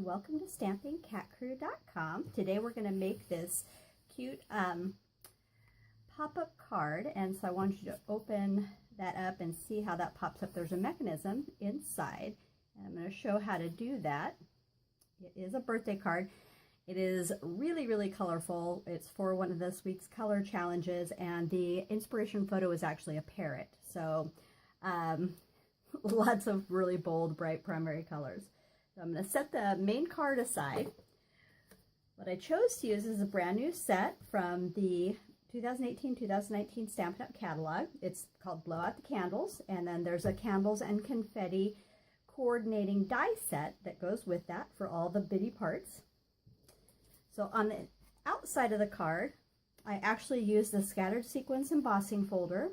welcome to StampingCatCrew.com. Today we're going to make this cute pop-up card, and so I wanted you to open that up and see how that pops up. There's a mechanism inside, and I'm going to show how to do that. It is a birthday card. It is really colorful. It's for one of this week's color challenges, and the inspiration photo is actually a parrot. So lots of really bold, bright primary colors. So I'm going to set the main card aside. What I chose to use is a brand new set from the 2018-2019 Stampin' Up! Catalog. It's called Blow Out the Candles, and then there's a candles and confetti coordinating die set that goes with that for all the bitty parts. So on the outside of the card, I actually used the scattered sequins embossing folder,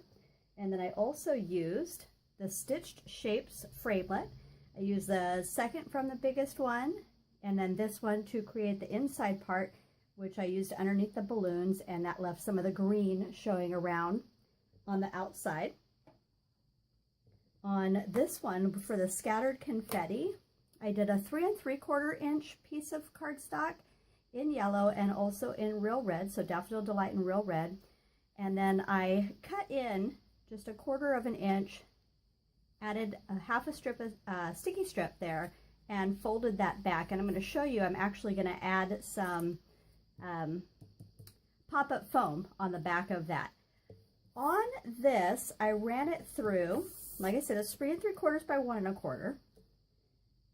and then I also used the Stitched Shapes framelit. I used the second from the biggest one, and then this one to create the inside part, which I used underneath the balloons, and that left some of the green showing around on the outside. On this one, for the scattered confetti, I did a 3 3/4 inch piece of cardstock in yellow and also in real red, so Daffodil Delight in real red. And then I cut in just 1/4 inch, added a half a strip of sticky strip there, and folded that back. And I'm going to show you, I'm actually going to add some pop-up foam on the back of that. On this, I ran it through, like I said, it's 3 3/4 by 1 1/4.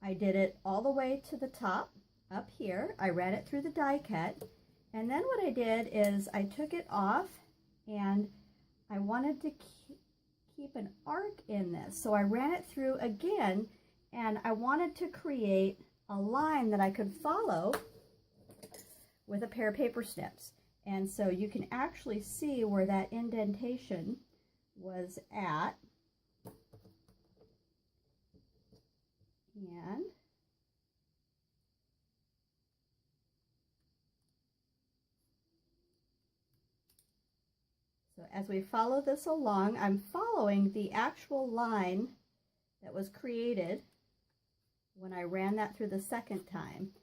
I did it all the way to the top up here. I ran it through the die cut, and then what I did is I took it off, and I wanted to keep an arc in this, so I ran it through again, and I wanted to create a line that I could follow with a pair of paper snips. And so you can actually see where that indentation was at, and so as we follow this along, I'm following the actual line that was created when I ran that through the second time.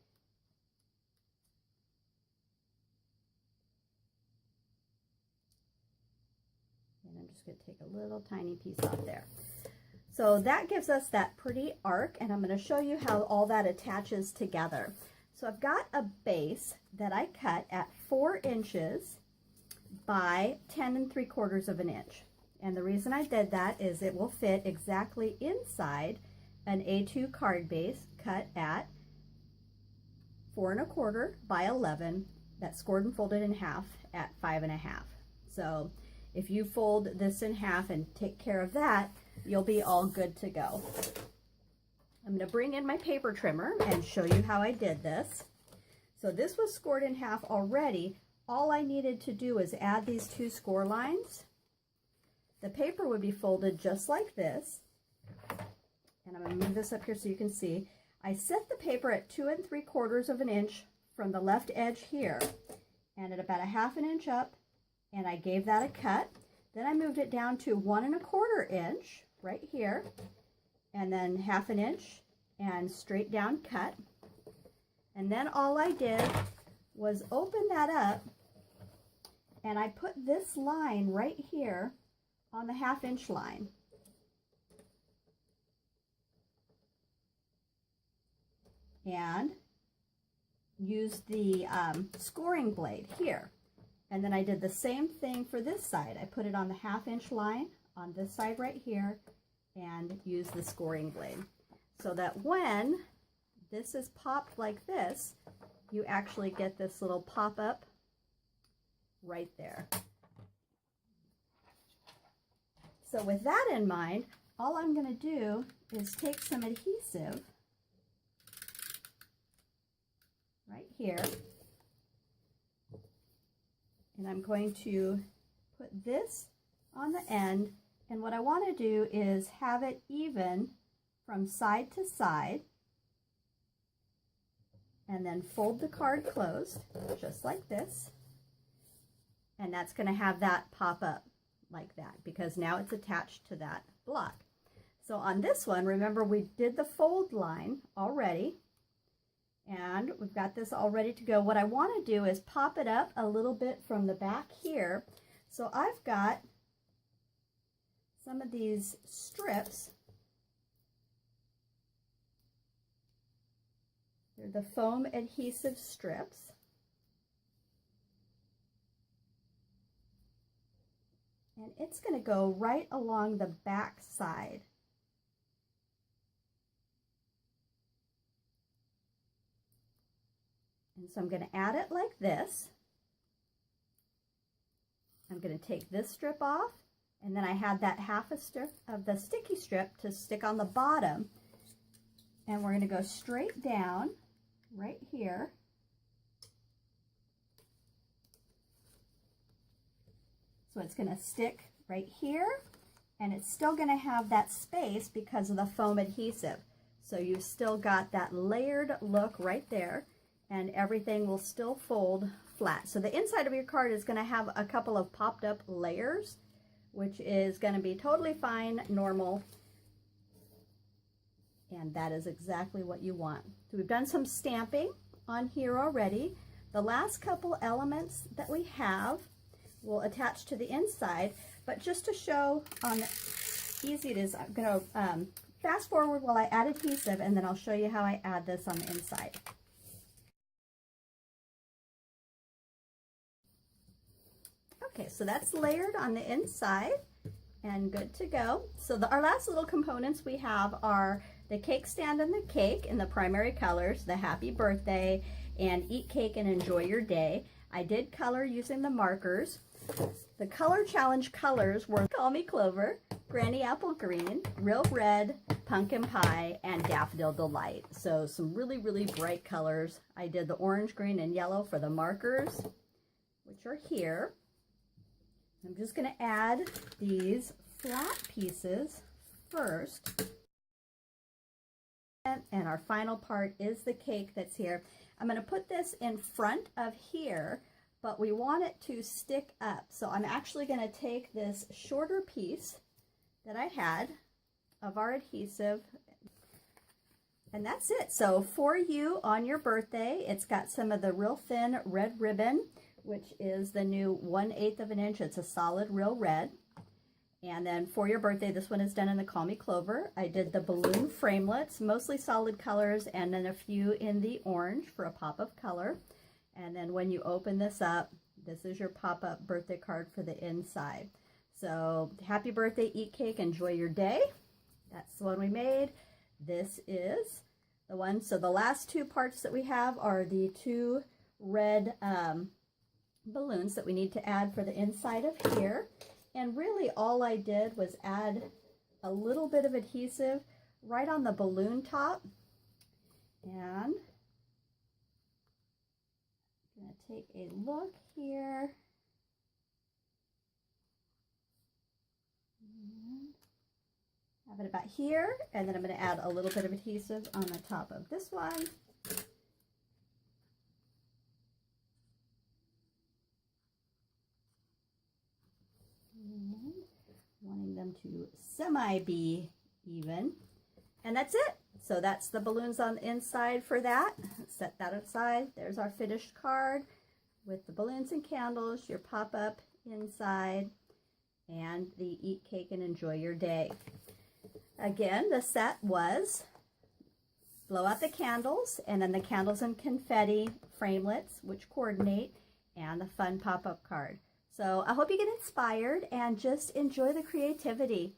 And I'm just going to take a little tiny piece off there. So that gives us that pretty arc, and I'm going to show you how all that attaches together. So I've got a base that I cut at 4 inches by 10 3/4 inch. And the reason I did that is it will fit exactly inside an A2 card base cut at 4 1/4 by 11, that's scored and folded in half at 5 1/2. So if you fold this in half and take care of that, you'll be all good to go. I'm going to bring in my paper trimmer and show you how I did this. So this was scored in half already. All I needed to do is add these 2 score lines. The paper would be folded just like this. And I'm going to move this up here so you can see. I set the paper at 2 3/4 inch from the left edge here, and at about 1/2 inch up, and I gave that a cut. Then I moved it down to 1 1/4 inch right here, and then 1/2 inch and straight down cut. And then all I did was open that up, and I put this line right here on the 1/2 inch line. And use the scoring blade here. And then I did the same thing for this side. I put it on the 1/2 inch line on this side right here and use the scoring blade. So that when this is popped like this, you actually get this little pop-up right there. So with that in mind, all I'm going to do is take some adhesive right here, and I'm going to put this on the end, and what I want to do is have it even from side to side, and then fold the card closed just like this, and that's going to have that pop up like that because now it's attached to that block. So on this one, remember we did the fold line already, And we've got this all ready to go. What I want to do is pop it up a little bit from the back here. So I've got some of these strips. They're the foam adhesive strips. And it's going to go right along the back side. And so I'm going to add it like this. I'm going to take this strip off, and then I had that half a strip of the sticky strip to stick on the bottom. And we're going to go straight down right here. So it's going to stick right here, and it's still going to have that space because of the foam adhesive. So you've still got that layered look right there, and everything will still fold flat. So the inside of your card is going to have a couple of popped up layers, which is going to be totally fine, normal, and that is exactly what you want. So we've done some stamping on here already. The last couple elements that we have will attach to the inside, but just to show on easy it is, I'm going to fast forward while I add adhesive, and then I'll show you how I add this on the inside. Okay, so that's layered on the inside and good to go. So our last little components we have are the cake stand and the cake in the primary colors, the happy birthday and eat cake and enjoy your day. I did color using the markers. The color challenge colors were Call Me Clover, Granny Apple Green, Real Red, Pumpkin Pie, and Daffodil Delight. So some really, really bright colors. I did the orange, green, and yellow for the markers, which are here. I'm just going to add these flat pieces first. And our final part is the cake that's here. I'm going to put this in front of here, but we want it to stick up. So I'm actually going to take this shorter piece that I had of our adhesive, and that's it. So for you on your birthday, it's got some of the real thin red ribbon, which is the new 1/8 of an inch. It's a solid real red. And then for your birthday, this one is done in the Call Me Clover. I did the balloon framelets, mostly solid colors, and then a few in the orange for a pop of color. And then when you open this up, this is your pop-up birthday card for the inside. So happy birthday, eat cake, enjoy your day. That's the one we made. This is the one. So the last two parts that we have are the two red balloons that we need to add for the inside of here. And really all I did was add a little bit of adhesive right on the balloon top. And I'm going to take a look here. And have it about here. And then I'm going to add a little bit of adhesive on the top of this one. And wanting them to semi-be even. And that's it. So that's the balloons on the inside for that. Set that aside. There's our finished card with the balloons and candles, your pop-up inside, and the eat cake and enjoy your day. Again, the set was blow out the candles, and then the candles and confetti framelets, which coordinate, and the fun pop-up card. So I hope you get inspired and just enjoy the creativity.